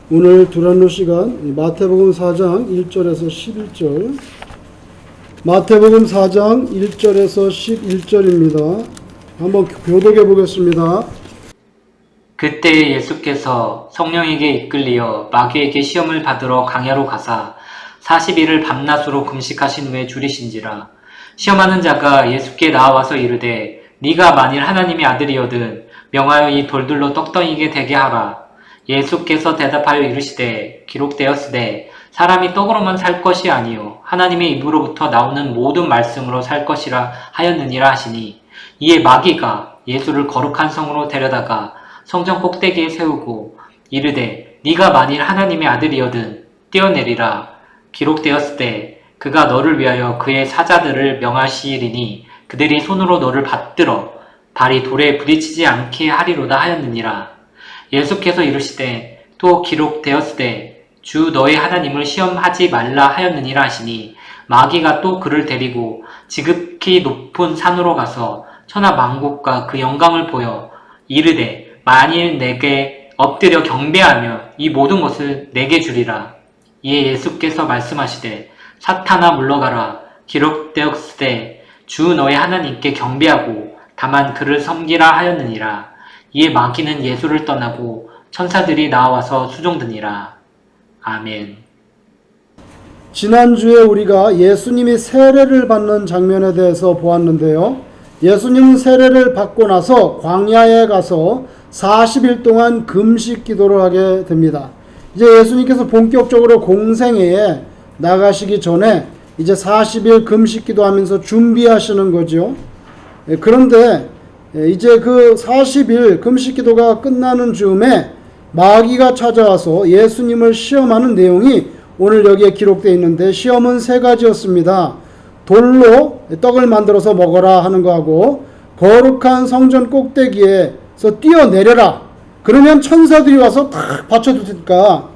오늘 두란노 시간 마태복음 4장 1절에서 11절, 마태복음 4장 1절에서 11절입니다. 한번 교독해 보겠습니다. 그때 예수께서 성령에게 이끌리어 마귀에게 시험을 받으러 강야로 가사 40일을 밤낮으로 금식하신 후에 줄이신지라. 시험하는 자가 예수께 나와서 이르되 네가 만일 하나님의 아들이거든 명하여 이 돌들로 떡덩이게 되게 하라. 예수께서 대답하여 이르시되 기록되었으되 사람이 떡으로만 살 것이 아니요 하나님의 입으로부터 나오는 모든 말씀으로 살 것이라 하였느니라 하시니, 이에 마귀가 예수를 거룩한 성으로 데려다가 성전 꼭대기에 세우고 이르되 네가 만일 하나님의 아들이거든 뛰어내리라. 기록되었으되 그가 너를 위하여 그의 사자들을 명하시리니 그들이 손으로 너를 받들어 발이 돌에 부딪히지 않게 하리로다 하였느니라. 예수께서 이르시되 또 기록되었으되 주 너의 하나님을 시험하지 말라 하였느니라 하시니, 마귀가 또 그를 데리고 지극히 높은 산으로 가서 천하 만국과 그 영광을 보여 이르되 만일 내게 엎드려 경배하며 이 모든 것을 내게 주리라. 이에 예수께서 말씀하시되 사탄아 물러가라. 기록되었으되 주 너의 하나님께 경배하고 다만 그를 섬기라 하였느니라. 이에 마귀는 예수를 떠나고 천사들이 나와서 수종드니라. 아멘. 지난주에 우리가 예수님이 세례를 받는 장면에 대해서 보았는데요. 예수님은 세례를 받고 나서 광야에 가서 40일 동안 금식 기도를 하게 됩니다. 이제 예수님께서 본격적으로 공생애에 나가시기 전에 이제 40일 금식 기도하면서 준비하시는 거죠. 그런데 이제 그 40일 금식 기도가 끝나는 즈음에 마귀가 찾아와서 예수님을 시험하는 내용이 오늘 여기에 기록되어 있는데, 시험은 세 가지였습니다. 돌로 떡을 만들어서 먹어라 하는 거하고, 거룩한 성전 꼭대기에서 뛰어내려라. 그러면 천사들이 와서 탁 받쳐줄 테니까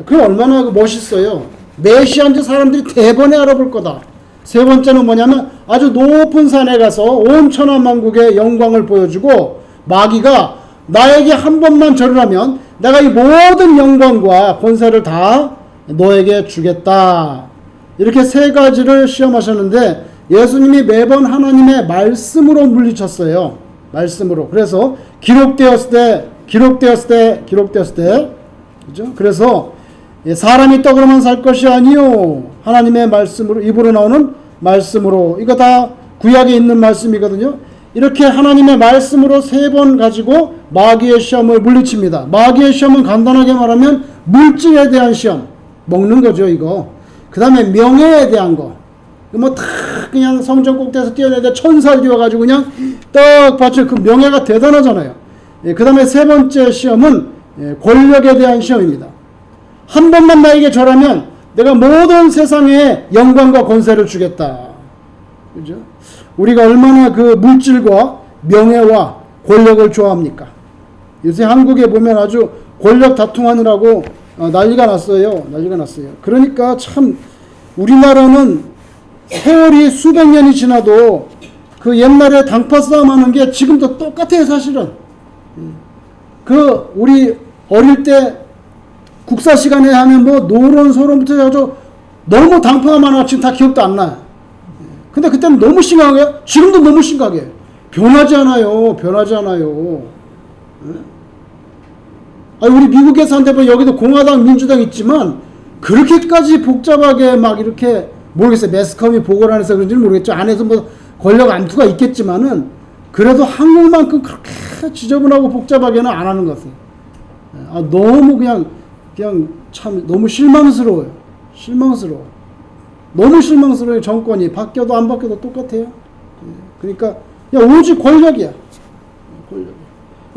그게 얼마나 멋있어요. 메시아인지 사람들이 대번에 알아볼 거다. 세 번째는 뭐냐면 아주 높은 산에 가서 온 천하만국의 영광을 보여주고, 마귀가 나에게 한 번만 절하면 내가 이 모든 영광과 권세를 다 너에게 주겠다. 이렇게 세 가지를 시험하셨는데 예수님이 매번 하나님의 말씀으로 물리쳤어요. 말씀으로. 그래서 기록되었을 때 그죠? 그래서 사람이 떡으로만 살 것이 아니요 하나님의 말씀으로, 입으로 나오는 말씀으로. 이거 다 구약에 있는 말씀이거든요. 이렇게 하나님의 말씀으로 세 번 가지고 마귀의 시험을 물리칩니다. 마귀의 시험은 간단하게 말하면 물질에 대한 시험, 먹는 거죠 이거. 그 다음에 명예에 대한 거, 뭐 다 그냥 성전 꼭대기에서 뛰어내는데 천사들이 와가지고 그냥 떡 받쳐. 그 명예가 대단하잖아요. 그 다음에 세 번째 시험은 권력에 대한 시험입니다. 한 번만 나에게 절하면 내가 모든 세상의 영광과 권세를 주겠다. 그죠? 우리가 얼마나 그 물질과 명예와 권력을 좋아합니까? 요새 한국에 보면 아주 권력 다툼하느라고 난리가 났어요. 그러니까 참 우리나라는 세월이 수백 년이 지나도 그 옛날에 당파 싸움 하는 게 지금도 똑같아요, 사실은. 그 우리 어릴 때 국사 시간에 하면 뭐 노론 소론부터 해가지고 너무 당파가 많아 지금 다 기억도 안 나요. 근데 그때는 너무 심하게, 지금도 너무 심하게 변하지 않아요. 우리 미국에 산데 뭐 여기도 공화당 민주당 있지만 그렇게까지 복잡하게 막 이렇게, 모르겠어요. 매스컴이 보고를 안 해서 그런지는 모르겠죠. 안에서 뭐 권력 암투가 있겠지만은 그래도 한국만큼 그렇게 지저분하고 복잡하게는 안 하는 것 같아요. 너무 그냥 참 너무 실망스러워요. 너무 실망스러워요. 정권이 바뀌어도 안 바뀌어도 똑같아요. 그러니까 오직 권력이야.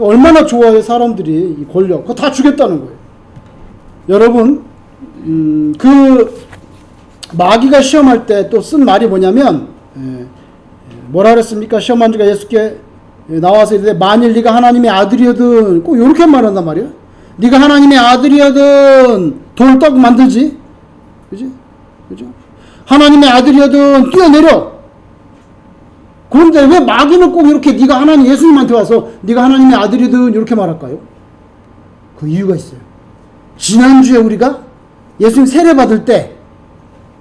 얼마나 좋아요 사람들이 이 권력. 그거 다 주겠다는 거예요. 여러분, 그 마귀가 시험할 때 또 쓴 말이 뭐냐면, 뭐라 그랬습니까? 시험한 자가 예수께 나와서 이르되 만일 네가 하나님의 아들이거든, 꼭 이렇게 말한단 말이야. 네가 하나님의 아들이거든 돌떡 만들지, 그죠? 하나님의 아들이거든 뛰어내려. 그런데 왜 마귀는 꼭 이렇게 네가 하나님, 예수님한테 와서 네가 하나님의 아들이든 이렇게 말할까요? 그 이유가 있어요. 지난주에 우리가 예수님 세례 받을 때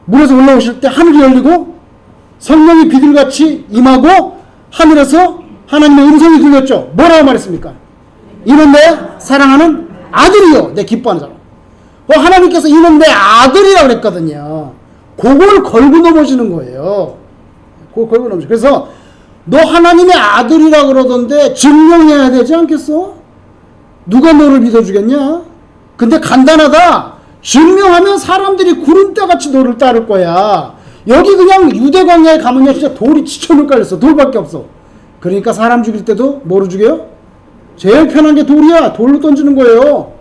물에서 올라오실 때 하늘이 열리고 성령이 비둘같이 임하고 하늘에서 하나님의 음성이 들렸죠. 뭐라고 말했습니까? 이는 내 사랑하는 아들이요 내 기뻐하는 사람. 하나님께서 이는 내 아들이라고 그랬거든요. 그걸 걸고 넘어지는 거예요. 그걸 걸고 넘어지는. 그래서 너 하나님의 아들이라고 그러던데 증명해야 되지 않겠어? 누가 너를 믿어주겠냐? 근데 간단하다. 증명하면 사람들이 구름대같이 너를 따를 거야. 여기 그냥 유대 광야에 가면요 진짜 돌이 지천을 깔렸어. 돌밖에 없어. 그러니까 사람 죽일 때도 뭐로 죽여요? 제일 편한 게 돌이야. 돌로 던지는 거예요.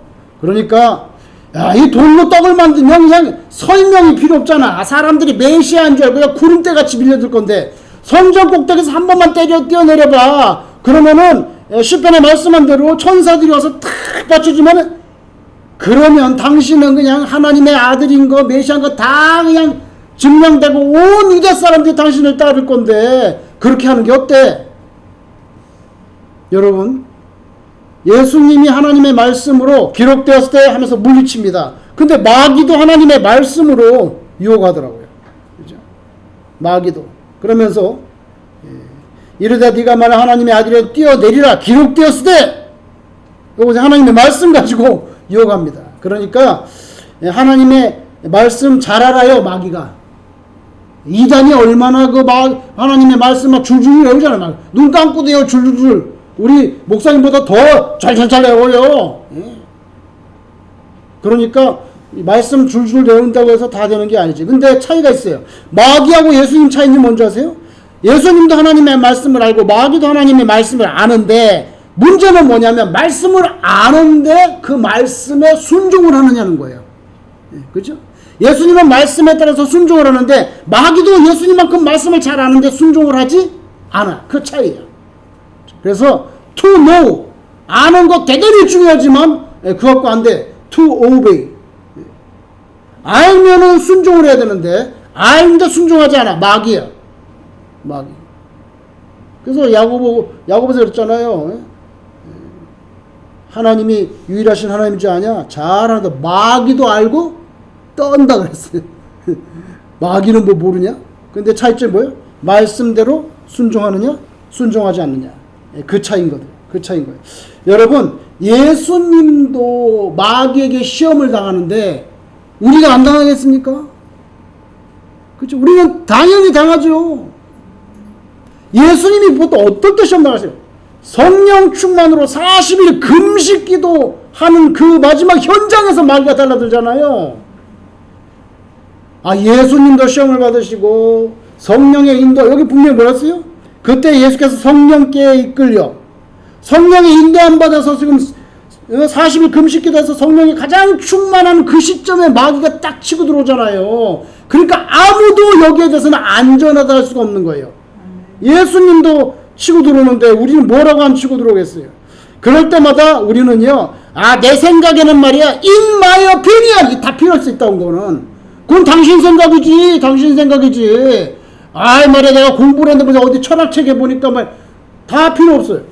그러니까 야, 이 돌로 떡을 만들면 그냥 설명이 필요 없잖아. 사람들이 메시아인 줄 알고 그냥 구름대같이 밀려들 건데 성전 꼭대기에서 한 번만 뛰어내려봐. 그러면은 시편에 말씀한 대로 천사들이 와서 탁 받쳐주면은 그러면 당신은 그냥 하나님의 아들인 거 메시아인 거 다 그냥 증명되고 온 유대 사람들이 당신을 따를 건데 그렇게 하는 게 어때? 여러분 예수님이 하나님의 말씀으로 기록되었을 때 하면서 물리칩니다. 근데 마귀도 하나님의 말씀으로 유혹하더라고요. 그죠? 마귀도. 그러면서 이르되 네가 만약 하나님의 아들이라 뛰어내리라 기록되었을 때 이거 하나님의 말씀 가지고 유혹합니다. 그러니까 하나님의 말씀 잘 알아요 마귀가. 이단이 얼마나 하나님의 말씀 막 줄줄 외우잖아요. 막 눈 감고도 외워 줄줄줄. 우리 목사님보다 더 잘잘잘 외워요. 그러니까 말씀 줄줄 외운다고 해서 다 되는 게 아니지. 근데 차이가 있어요. 마귀하고 예수님 차이는 뭔지 아세요? 예수님도 하나님의 말씀을 알고 마귀도 하나님의 말씀을 아는데 문제는 뭐냐면 말씀을 아는데 그 말씀에 순종을 하느냐는 거예요. 그렇죠? 예수님은 말씀에 따라서 순종을 하는데 마귀도 예수님만큼 말씀을 잘 아는데 순종을 하지 않아. 그 차이예요. 그래서 to know 아는 거 대단히 중요하지만 그것도 안 돼. to obey 알면은 순종을 해야 되는데 알는데 순종하지 않아. 마귀야. 마귀. 그래서 야고보서 그랬잖아요. 하나님이 유일하신 하나님인 줄 아냐? 잘 아는데 마귀도 알고 떤다 그랬어요. 마귀는 뭐 모르냐? 근데 차이점이 뭐예요? 말씀대로 순종하느냐? 순종하지 않느냐? 그 차이인 거예요. 그 차이인 거예요. 여러분, 예수님도 마귀에게 시험을 당하는데 우리가 안 당하겠습니까? 그렇죠? 우리는 당연히 당하죠. 예수님이 보통 어떨 때 시험 당하세요? 성령 충만으로 40일 금식 기도하는 그 마지막 현장에서 마귀가 달라들잖아요. 예수님도 시험을 받으시고 성령의 인도 여기 분명히 뭐랬어요? 그때 예수께서 성령께 이끌려 성령의 인도 안 받아서 지금 40일 금식 기도해서 성령이 가장 충만한 그 시점에 마귀가 딱 치고 들어오잖아요. 그러니까 아무도 여기에 대해서는 안전하다 할 수가 없는 거예요. 예수님도 치고 들어오는데 우리는 뭐라고 안 치고 들어오겠어요? 그럴 때마다 우리는요, 내 생각에는 말이야, in my opinion, 다 필요할 수 있다는 거는. 그건 당신 생각이지, 당신 생각이지. 말이야, 내가 공부를 했는데 어디 철학책에 보니까 다 필요 없어요.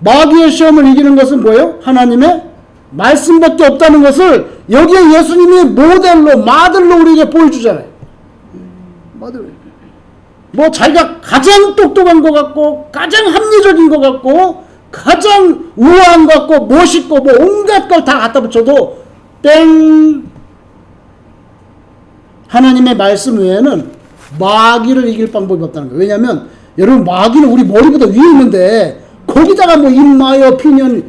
마귀의 시험을 이기는 것은 뭐예요? 하나님의 말씀밖에 없다는 것을 여기에 예수님이 모델로, 마들로 우리에게 보여주잖아요. 마들. 자기가 가장 똑똑한 것 같고, 가장 합리적인 것 같고, 가장 우아한 것 같고, 멋있고, 온갖 걸 다 갖다 붙여도, 땡! 하나님의 말씀 외에는 마귀를 이길 방법이 없다는 거예요. 왜냐면, 여러분, 마귀는 우리 머리보다 위에 있는데, 거기다가 in my opinion,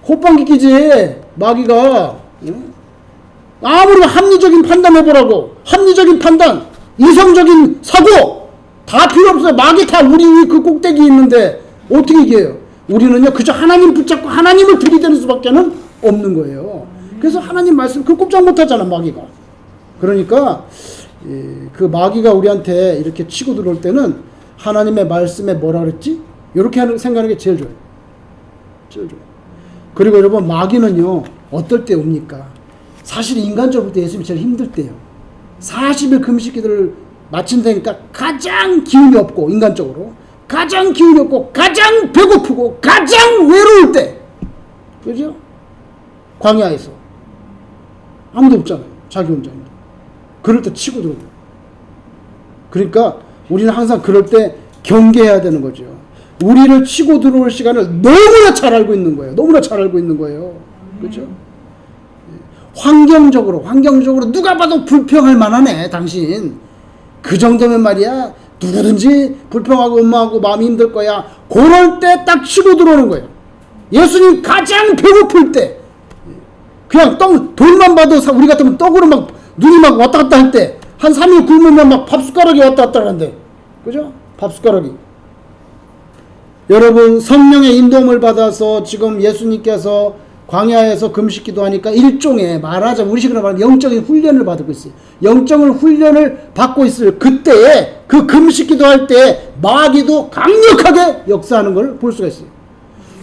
호빵기 끼지, 마귀가. 아무리 합리적인 판단 해보라고, 합리적인 판단, 이성적인 사고 다 필요 없어요. 마귀 다 우리 위 그 꼭대기에 있는데 어떻게 이겨요? 우리는요 그저 하나님 붙잡고 하나님을 들이대는 수밖에는 없는 거예요. 그래서 하나님 말씀 그 꼼짝 못하잖아 마귀가. 그러니까 그 마귀가 우리한테 이렇게 치고 들어올 때는 하나님의 말씀에 뭐라 그랬지? 이렇게 생각하는 게 제일 좋아요. 제일 좋아요. 그리고 여러분 마귀는요 어떨 때 옵니까? 사실 인간적으로 볼 때 예수님이 제일 힘들 때예요. 40일 금식 기도를 마친다니까 가장 기운이 없고 인간적으로 가장 기운이 없고 가장 배고프고 가장 외로울 때 그죠? 광야에서 아무도 없잖아요. 자기 혼자입니다. 그럴 때 치고 들어오고. 그러니까 우리는 항상 그럴 때 경계해야 되는 거죠. 우리를 치고 들어올 시간을 너무나 잘 알고 있는 거예요. 너무나 잘 알고 있는 거예요. 그렇죠? 환경적으로 누가 봐도 불평할 만하네 당신. 그 정도면 말이야 누구든지 불평하고 음모하고 마음이 힘들 거야. 그럴 때 딱 치고 들어오는 거예요. 예수님 가장 배고플 때 그냥 돈만 봐도 우리 같으면 떡으로 막 눈이 막 왔다 갔다 할 때 한 3일 굶으면 막 밥숟가락이 왔다 갔다 하는데, 그죠? 밥숟가락이. 여러분, 성령의 인도함을 받아서 지금 예수님께서 광야에서 금식 기도하니까 일종의 말하자면 우리식으로 말하면 영적인 훈련을 받고 있어요. 영적인 훈련을 받고 있을 그때에 그 금식 기도할 때 마귀도 강력하게 역사하는 걸 볼 수가 있어요.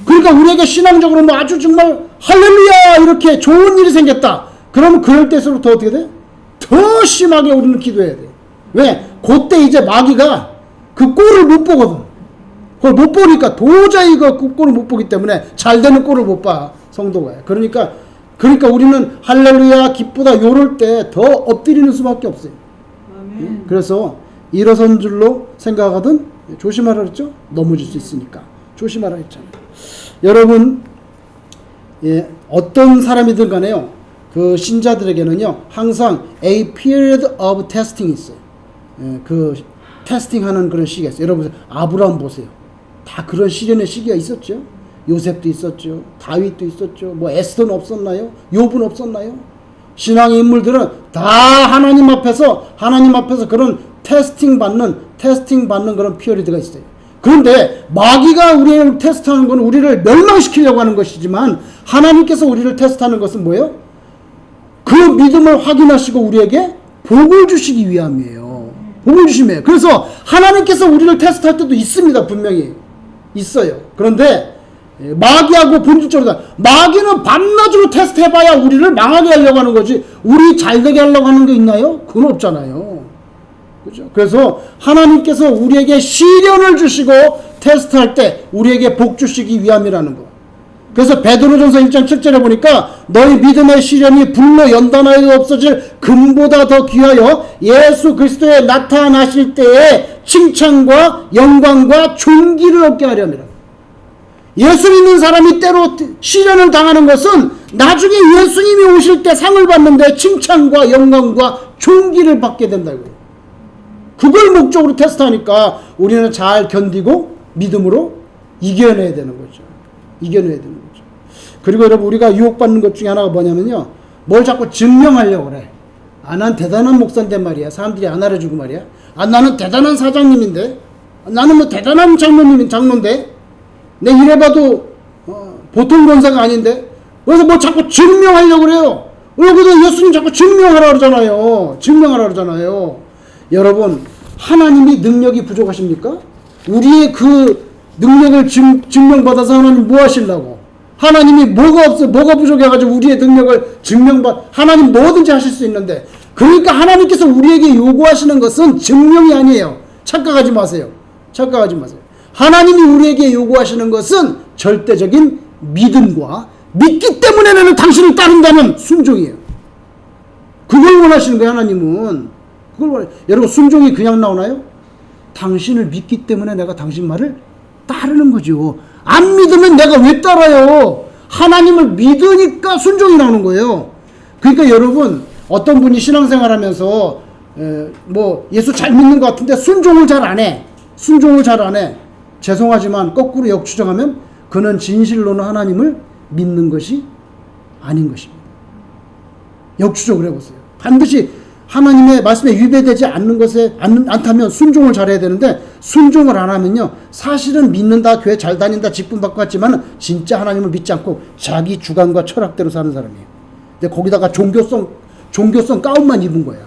그러니까 우리에게 신앙적으로 뭐 아주 정말 할렐루야 이렇게 좋은 일이 생겼다. 그러면 그럴 때일수록 더 어떻게 돼? 더 심하게 우리는 기도해야 돼. 왜? 그때 이제 마귀가 그 꼴을 못 보거든. 그걸 못 보니까 도저히 그 꼴을 못 보기 때문에 잘 되는 꼴을 못 봐. 성도가. 그러니까 우리는 할렐루야 기쁘다 요럴 때 더 엎드리는 수밖에 없어요. 아멘. 그래서 일어선 줄로 생각하거든 조심하라 그랬죠? 넘어질 수 있으니까 조심하라 했잖아요. 여러분, 어떤 사람이든 간에요. 그 신자들에게는요, 항상 a period of testing이 있어요. 그 테스팅하는 그런 시기가 있어요. 여러분, 아브라함 보세요. 다 그런 시련의 시기가 있었죠. 요셉도 있었죠. 다윗도 있었죠. 뭐 에스더는 없었나요? 욥은 없었나요? 신앙의 인물들은 다 하나님 앞에서 그런 테스팅 받는 그런 피어리드가 있어요. 그런데 마귀가 우리를 테스트하는 건 우리를 멸망시키려고 하는 것이지만 하나님께서 우리를 테스트하는 것은 뭐예요? 그 믿음을 확인하시고 우리에게 복을 주시기 위함이에요. 복을 주심이에요. 그래서 하나님께서 우리를 테스트할 때도 있습니다. 분명히 있어요. 그런데 마귀하고 본질적으로 마귀는 밤낮으로 테스트해봐야 우리를 망하게 하려고 하는 거지 우리 잘되게 하려고 하는 게 있나요? 그건 없잖아요. 그죠? 그래서 하나님께서 우리에게 시련을 주시고 테스트할 때 우리에게 복 주시기 위함이라는 거. 그래서 베드로전서 1장 7절에 보니까 너희 믿음의 시련이 불로 연단하여도 없어질 금보다 더 귀하여 예수 그리스도에 나타나실 때에 칭찬과 영광과 존귀를 얻게 하려니라. 예수 믿는 사람이 때로 시련을 당하는 것은 나중에 예수님이 오실 때 상을 받는데 칭찬과 영광과 존귀를 받게 된다고요. 그걸 목적으로 테스트하니까 우리는 잘 견디고 믿음으로 이겨내야 되는 거죠. 이겨내야 되는 거죠. 그리고 여러분, 우리가 유혹받는 것 중에 하나가 뭐냐면요, 뭘 자꾸 증명하려고 그래. 난 대단한 목사인데 말이야. 사람들이 안 알아주고 말이야. 나는 대단한 사장님인데, 나는 뭐 대단한 장로인데, 내 이래봐도 보통 권사가 아닌데, 그래서 뭐 자꾸 증명하려고 그래요. 그래서 예수님 자꾸 증명하라 그러잖아요. 여러분, 하나님이 능력이 부족하십니까? 우리의 그 능력을 증명받아서 하나님 뭐 하시려고? 하나님이 뭐가 부족해가지고 우리의 능력을 하나님 뭐든지 하실 수 있는데, 그러니까 하나님께서 우리에게 요구하시는 것은 증명이 아니에요. 착각하지 마세요. 하나님이 우리에게 요구하시는 것은 절대적인 믿음과 믿기 때문에 나는 당신을 따른다는 순종이에요. 그걸 원하시는 거예요, 하나님은. 여러분, 순종이 그냥 나오나요? 당신을 믿기 때문에 내가 당신 말을 따르는 거죠. 안 믿으면 내가 왜 따라요? 하나님을 믿으니까 순종이 나오는 거예요. 그러니까 여러분, 어떤 분이 신앙생활 하면서 뭐 예수 잘 믿는 것 같은데 순종을 잘 안 해. 죄송하지만 거꾸로 역추정하면 그는 진실로는 하나님을 믿는 것이 아닌 것입니다. 역추적을 해보세요. 반드시 하나님의 말씀에 위배되지 않다면 순종을 잘해야 되는데, 순종을 안 하면요, 사실은 믿는다, 교회 잘 다닌다, 직분 받고 갔지만 진짜 하나님을 믿지 않고 자기 주관과 철학대로 사는 사람이에요. 근데 거기다가 종교성 가운만 입은 거야.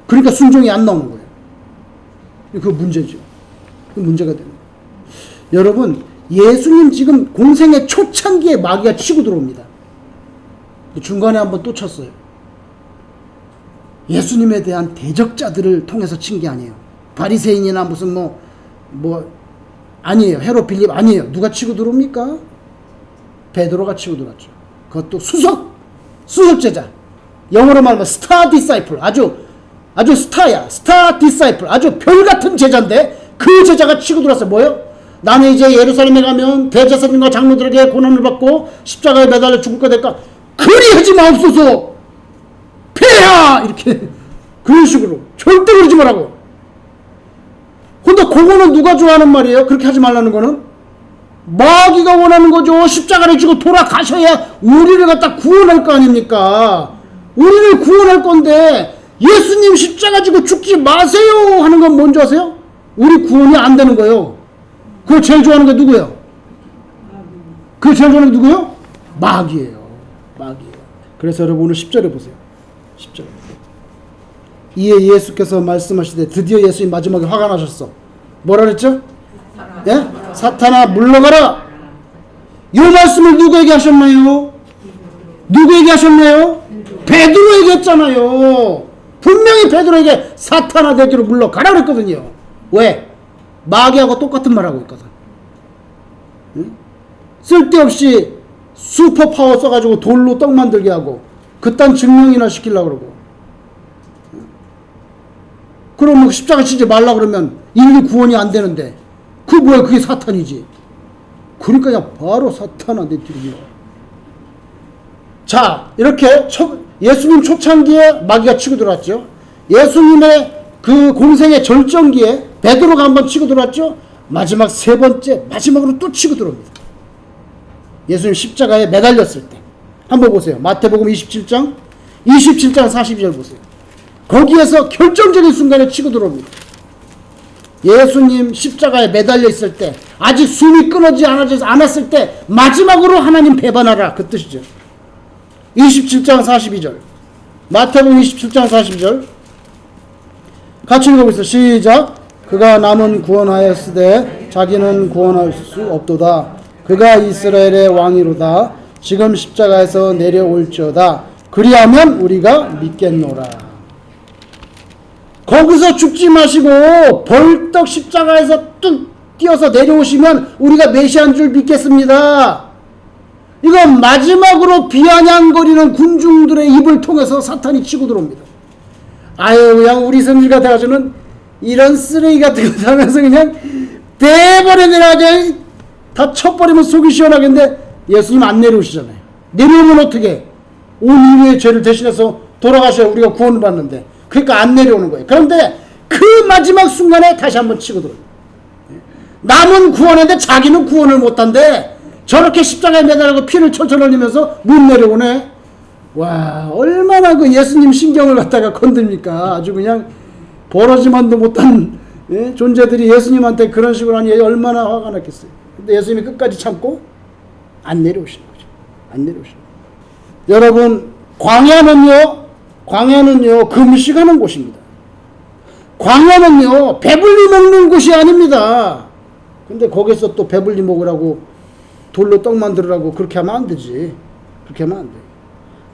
그러니까 순종이 안 나오는 거예요. 그 문제죠. 그 문제가 되는 거예요. 여러분, 예수님 지금 공생의 초창기에 마귀가 치고 들어옵니다. 중간에 한번 또 쳤어요. 예수님에 대한 대적자들을 통해서 친 게 아니에요. 바리새인이나 무슨 아니에요. 헤롯 빌립 아니에요. 누가 치고 들어옵니까? 베드로가 치고 들어왔죠. 그것도 수석제자. 영어로 말하면 스타 디사이플, 아주 스타야. 스타 디사이플, 아주 별 같은 제자인데 그 제자가 치고 들어왔어요. 뭐요? 나는 이제 예루살렘에 가면 대제사장과 장로들에게 고난을 받고 십자가에 매달려 죽을 거 될까? 그리하지 마옵소서. 폐하! 이렇게 그런 식으로 절대 그러지 말라고. 근데 그거는 누가 좋아하는 말이에요? 그렇게 하지 말라는 거는 마귀가 원하는 거죠. 십자가를 지고 돌아가셔야 우리를 갖다 구원할 거 아닙니까? 우리를 구원할 건데 예수님 십자가 지고 죽지 마세요 하는 건 뭔지 아세요? 우리 구원이 안 되는 거예요. 그걸 제일 좋아하는 게 누구예요? 그걸 제일 좋아하는 게 누구예요? 마귀예요. 마귀예요. 그래서 여러분 오늘 10절에 보세요. 10절. 이에 예수께서 말씀하시되 드디어 예수님 마지막에 화가 나셨어. 뭐라 그랬죠? 예? 사탄아 물러가라. 이 말씀을 누구에게 하셨나요? 누구에게 하셨나요? 베드로에게 했잖아요. 분명히 베드로에게 사탄아 내 뒤로 물러가라 그랬거든요. 왜? 마귀하고 똑같은 말하고 있거든. 응? 쓸데없이 슈퍼파워 써가지고 돌로 떡 만들게 하고 그딴 증명이나 시키려고 그러고. 그럼 뭐 십자가 치지 말라 그러면 인류 구원이 안 되는데 그 뭐야, 그게 사탄이지. 그러니까 그냥 바로 사탄아 내 뒤로. 자, 이렇게 예수님 초창기에 마귀가 치고 들어왔죠. 예수님의 그 공생의 절정기에 베드로가 한번 치고 들어왔죠. 마지막 세 번째 마지막으로 또 치고 들어옵니다. 예수님 십자가에 매달렸을 때 한번 보세요. 마태복음 27장 42절 보세요. 거기에서 결정적인 순간에 치고 들어옵니다. 예수님 십자가에 매달려 있을 때 아직 숨이 끊어지지 않았을 때 마지막으로 하나님 배반하라 그 뜻이죠. 27장 42절 마태복음 27장 42절 같이 읽어보세요. 시작. 그가 남은 구원하였으되 자기는 구원할 수 없도다. 그가 이스라엘의 왕이로다. 지금 십자가에서 내려올지어다. 그리하면 우리가 믿겠노라. 거기서 죽지 마시고 벌떡 십자가에서 뚝 뛰어서 내려오시면 우리가 메시아인 줄 믿겠습니다. 이건 마지막으로 비아냥거리는 군중들의 입을 통해서 사탄이 치고 들어옵니다. 아유, 그냥 우리 성질 같아가지고는 이런 쓰레기 같은 거 하면서 그냥 대버려내라, 다 쳐버리면 속이 시원하겠는데 예수님 안 내려오시잖아요. 내려오면 어떻게? 온 인류의 죄를 대신해서 돌아가셔야 우리가 구원을 받는데, 그러니까 안 내려오는 거예요. 그런데 그 마지막 순간에 다시 한번 치고 들어요. 남은 구원했는데 자기는 구원을 못한데 저렇게 십자가에 매달리고 피를 철철 흘리면서 못 내려오네. 와, 얼마나 그 예수님 신경을 갖다가 건듭니까? 아주 그냥 버러지만도 못한 존재들이 예수님한테 그런 식으로 하니 얼마나 화가 났겠어요. 근데 예수님이 끝까지 참고 안 내려오시는 거죠. 안 내려오시는 거죠. 여러분, 광야는요 금식하는 곳입니다. 광야는요 배불리 먹는 곳이 아닙니다. 근데 거기서 또 배불리 먹으라고 돌로 떡 만들으라고 그렇게 하면 안 되지. 그렇게 하면 안 돼요.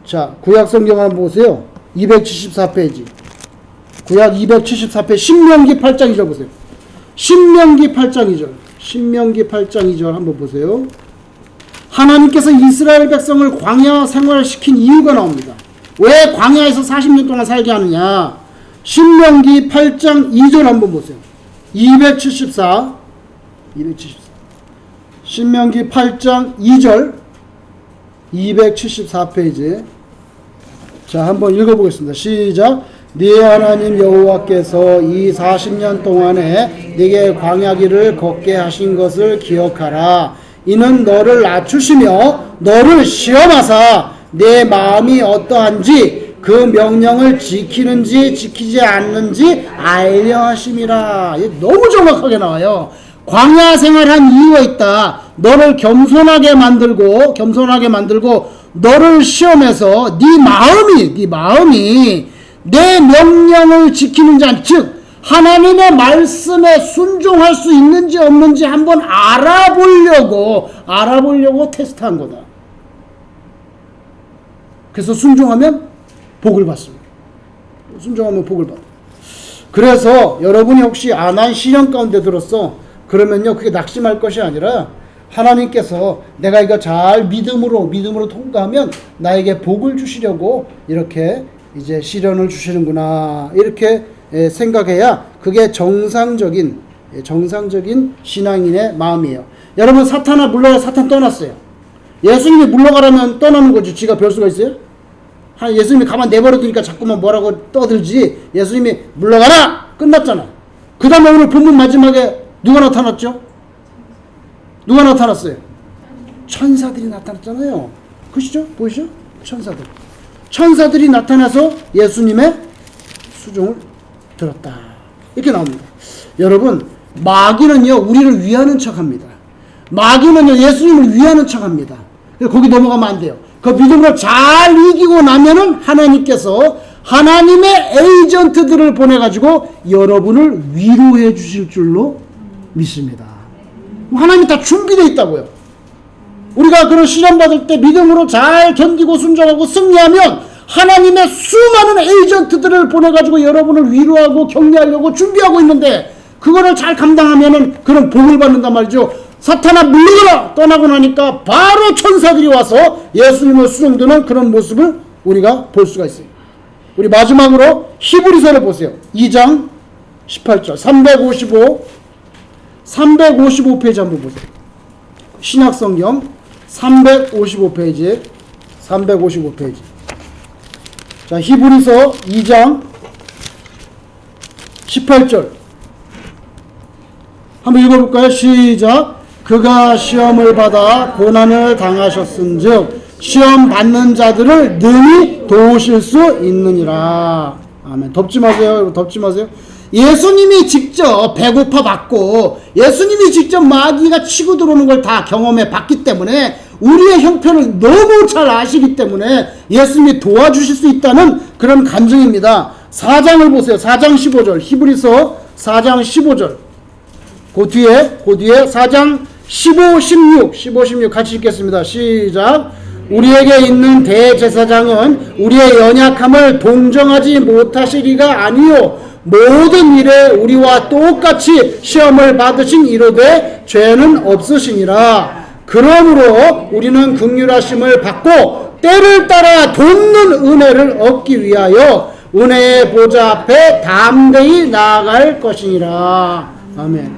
자, 구약 성경 한번 보세요. 274페이지. 구약 274페이지 신명기 8장 2절 보세요. 신명기 8장 2절. 신명기 8장 2절 한번 보세요. 하나님께서 이스라엘 백성을 광야 생활을 시킨 이유가 나옵니다. 왜 광야에서 40년 동안 살게 하느냐. 신명기 8장 2절 한번 보세요. 274 신명기 8장 2절 274페이지. 자, 한번 읽어보겠습니다. 시작. 네 하나님 여호와께서 이 40년 동안에 네게 광야길을 걷게 하신 것을 기억하라. 이는 너를 낮추시며 너를 시험하사 내 마음이 어떠한지 그 명령을 지키는지 지키지 않는지 알려 하심이라. 너무 정확하게 나와요. 광야 생활한 이유가 있다. 너를 겸손하게 만들고 너를 시험해서 네 마음이 내 명령을 지키는지 즉 하나님의 말씀에 순종할 수 있는지 없는지 한번 알아보려고 테스트한 거다. 그래서 순종하면 복을 받습니다. 순종하면 복을 받아. 그래서 여러분이 혹시 난 시련 가운데 들었어. 그러면요, 그게 낙심할 것이 아니라 하나님께서 내가 이거 잘 믿음으로 통과하면 나에게 복을 주시려고 이렇게 이제 시련을 주시는구나, 이렇게 생각해야 그게 정상적인 신앙인의 마음이에요. 여러분, 사탄아 물러가, 사탄 떠났어요. 예수님이 물러가라면 떠나는 거지. 지가 별 수가 있어요? 예수님이 가만 내버려두니까 자꾸만 뭐라고 떠들지. 예수님이 물러가라! 끝났잖아. 그 다음에 오늘 본문 마지막에 누가 나타났죠? 누가 나타났어요? 천사들이 나타났잖아요. 그시죠? 보이시죠? 천사들이 나타나서 예수님의 수종을 들었다, 이렇게 나옵니다. 여러분, 마귀는요 우리를 위하는 척합니다. 마귀는요 예수님을 위하는 척합니다. 거기 넘어가면 안 돼요. 그 믿음으로 잘 이기고 나면은 하나님께서 하나님의 에이전트들을 보내가지고 여러분을 위로해 주실 줄로 믿습니다. 하나님이 다 준비되어 있다고요. 우리가 그런 시련 받을 때 믿음으로 잘 견디고 순종하고 승리하면 하나님의 수많은 에이전트들을 보내가지고 여러분을 위로하고 격려하려고 준비하고 있는데, 그거를 잘 감당하면은 그런 복을 받는단 말이죠. 사탄아 물러가라! 떠나고 나니까 바로 천사들이 와서 예수님을 수종드는 그런 모습을 우리가 볼 수가 있어요. 우리 마지막으로 히브리서를 보세요. 2장 18절 355페이지 한번 보세요. 신약성경 355페이지. 자, 히브리서 2장 18절 한번 읽어볼까요? 시작. 그가 시험을 받아 고난을 당하셨은즉 시험 받는 자들을 능히 도우실 수 있느니라. 아멘. 덮지 마세요. 예수님이 직접 배고파 받고 예수님이 직접 마귀가 치고 들어오는 걸 다 경험해 봤기 때문에, 우리의 형편을 너무 잘 아시기 때문에 예수님이 도와주실 수 있다는 그런 감정입니다. 4장을 보세요. 4장 15절. 히브리서 4장 15절. 그 뒤에 4장 15, 16 같이 읽겠습니다. 시작. 우리에게 있는 대제사장은 우리의 연약함을 동정하지 못하시리가 아니요 모든 일에 우리와 똑같이 시험을 받으신 이로되 죄는 없으시니라. 그러므로 우리는 긍휼하심을 받고 때를 따라 돕는 은혜를 얻기 위하여 은혜의 보좌 앞에 담대히 나아갈 것이니라. 아멘.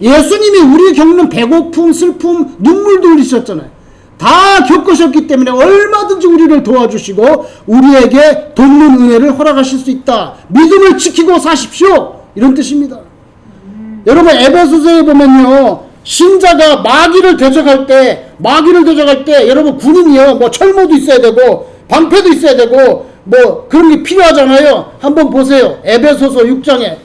예수님이 우리 겪는 배고픔, 슬픔, 눈물도 흘리셨잖아요. 다 겪으셨기 때문에 얼마든지 우리를 도와주시고 우리에게 돕는 은혜를 허락하실 수 있다. 믿음을 지키고 사십시오, 이런 뜻입니다. 여러분, 에베소서에 보면요, 신자가 마귀를 대적할 때 여러분 군인이요, 뭐 철모도 있어야 되고 방패도 있어야 되고 뭐 그런 게 필요하잖아요. 한번 보세요. 에베소서 6장에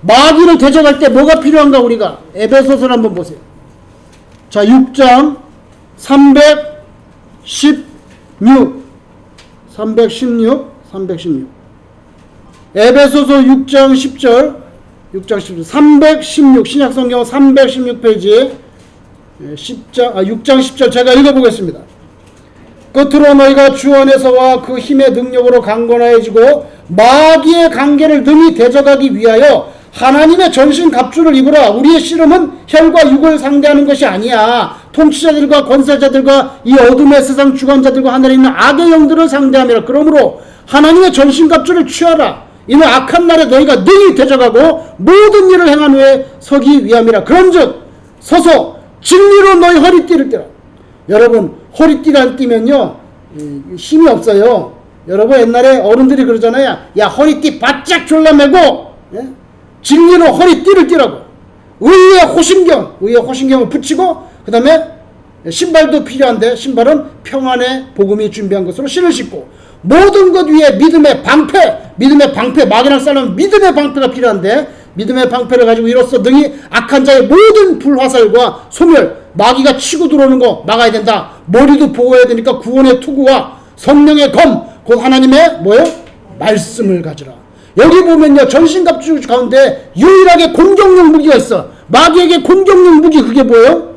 마귀를 대적할 때 뭐가 필요한가? 우리가 에베소서를 한번 보세요. 자, 6장 316 에베소서 6장 10절 316 신약성경 316페이지 6장 10절 제가 읽어보겠습니다. 끝으로 너희가 주 안에서와 그 힘의 능력으로 강건해지고 마귀의 관계를 능히 대적하기 위하여 하나님의 전신 갑주를 입으라. 우리의 씨름은 혈과 육을 상대하는 것이 아니야. 통치자들과 권세자들과 이 어둠의 세상 주관자들과 하늘에 있는 악의 영들을 상대하며, 그러므로 하나님의 전신 갑주를 취하라. 이는 악한 날에 너희가 능히 대적하고 모든 일을 행한 후에 서기 위함이라. 그런즉 서서 진리로 너희 허리띠를 띠라. 여러분, 허리띠를 안 띠면요 힘이 없어요. 여러분, 옛날에 어른들이 그러잖아요. 야, 허리띠 바짝 졸라매고 진리로 허리띠를 띠라고. 의의 호심경을 붙이고, 그 다음에 신발도 필요한데 신발은 평안의 복음이 준비한 것으로 신을 신고, 모든 것 위에 믿음의 방패, 마귀랑 싸우면 믿음의 방패가 필요한데 믿음의 방패를 가지고 이로써 능히 악한 자의 모든 불화살과 소멸, 마귀가 치고 들어오는 거 막아야 된다. 머리도 보호해야 되니까 구원의 투구와 성령의 검, 곧 하나님의 뭐예요? 말씀을 가지라. 여기 보면요, 전신갑주 가운데 유일하게 공격용 무기가 있어. 마귀에게 공격용 무기, 그게 뭐예요?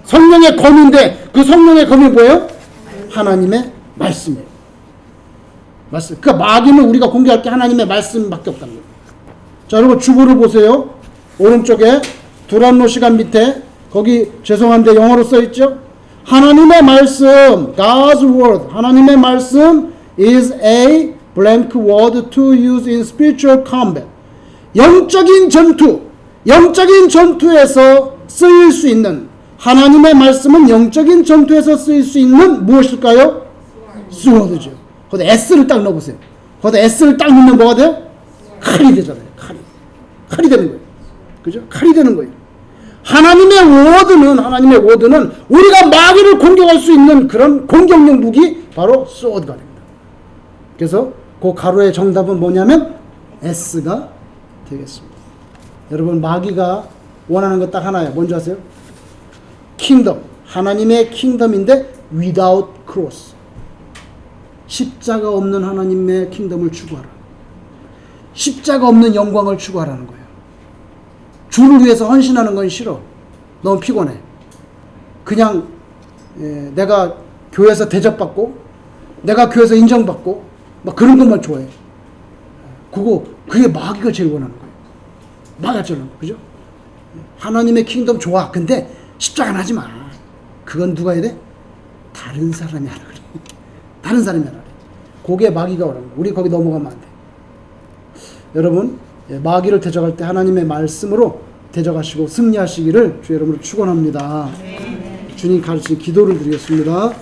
성령의 검인데, 그 성령의 검이 뭐예요? 하나님의 말씀이에요. 말씀. 그러니까 마귀는 우리가 공격할 게 하나님의 말씀밖에 없다는 거예요. 자, 여러분 주보를 보세요. 오른쪽에 두란노 시간 밑에 거기 죄송한데 영어로 써 있죠? 하나님의 말씀, God's word, 하나님의 말씀 is a blank word to use in spiritual combat. 영적인 전투에서 쓰일 수 있는, 하나님의 말씀은 영적인 전투에서 쓰일 수 있는 무엇일까요? 스워드죠. 거기다 S를 딱 넣어보세요. 거기다 S를 딱 넣으면 뭐가 돼요? 칼이 되잖아요. 칼이 되는 거예요. 그죠? 칼이 되는 거예요. 하나님의 워드는 우리가 마귀를 공격할 수 있는 그런 공격용 무기, 바로 스워드가 됩니다. 그래서 그 가로의 정답은 뭐냐면 S가 되겠습니다. 여러분, 마귀가 원하는 것 딱 하나예요. 뭔지 아세요? 킹덤. 하나님의 킹덤인데 without cross. 십자가 없는 하나님의 킹덤을 추구하라. 십자가 없는 영광을 추구하라는 거예요. 주를 위해서 헌신하는 건 싫어. 너무 피곤해. 그냥 내가 교회에서 대접받고, 내가 교회에서 인정받고, 막 그런 것만 좋아해. 그게 마귀가 제일 원하는 거예요. 마귀가 제일 원하는 거예요. 그죠? 하나님의 킹덤 좋아. 근데 십자가는 하지 마. 그건 누가 해야 돼? 다른 사람이 하라 그래. 다른 사람이 하라 그래. 그게 마귀가 원하는 거예요. 우리 거기 넘어가면 안 돼. 여러분, 마귀를 대적할 때 하나님의 말씀으로 대적하시고 승리하시기를 주 여러분을 축원합니다. 주님 가르친 기도를 드리겠습니다.